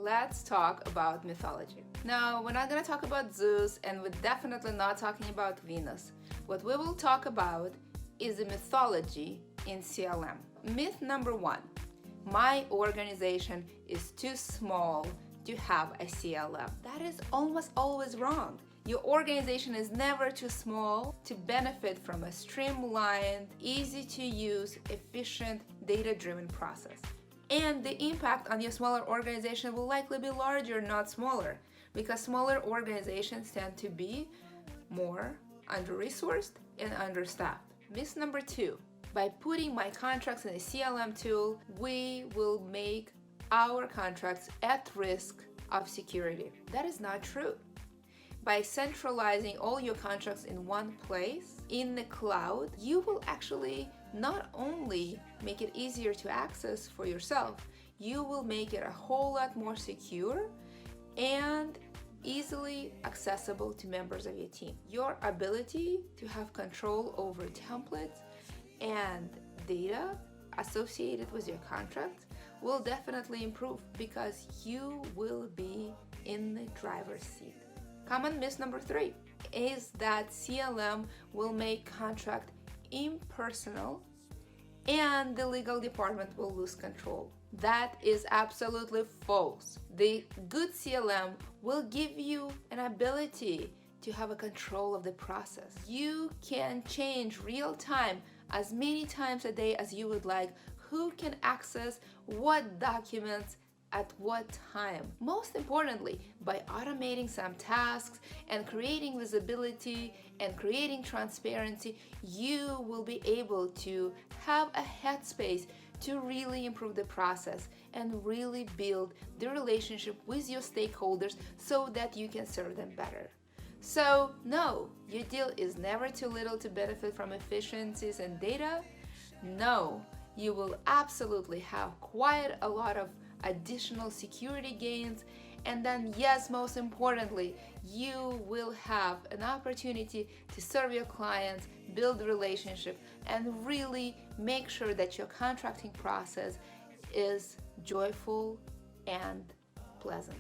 let's talk about mythology. Now, we're not going to talk about Zeus, and we're definitely not talking about Venus. What we will talk about is the mythology in CLM. Myth number 1, my organization is too small to have a CLM. That is almost always wrong. Your organization is never too small to benefit from a streamlined, easy to use, efficient, data-driven process. And the impact on your smaller organization will likely be larger, not smaller, because smaller organizations tend to be more under-resourced and understaffed. Myth number 2, by putting my contracts in a CLM tool, we will make our contracts at risk of security. That is not true. By centralizing all your contracts in one place, in the cloud, you will actually not only make it easier to access for yourself, you will make it a whole lot more secure and easily accessible to members of your team. Your ability to have control over templates and data associated with your contracts will definitely improve because you will be in the driver's seat. Common myth number 3 is that CLM will make contract impersonal and the legal department will lose control. That is absolutely false. The good CLM will give you an ability to have a control of the process. You can change real time as many times a day as you would like who can access what documents at what time. Most importantly, by automating some tasks and creating visibility and creating transparency, you will be able to have a headspace to really improve the process and really build the relationship with your stakeholders so that you can serve them better. So no, your deal is never too little to benefit from efficiencies and data. No, you will absolutely have quite a lot of additional security gains, and then yes, most importantly, you will have an opportunity to serve your clients, build a relationship, and really make sure that your contracting process is joyful and pleasant.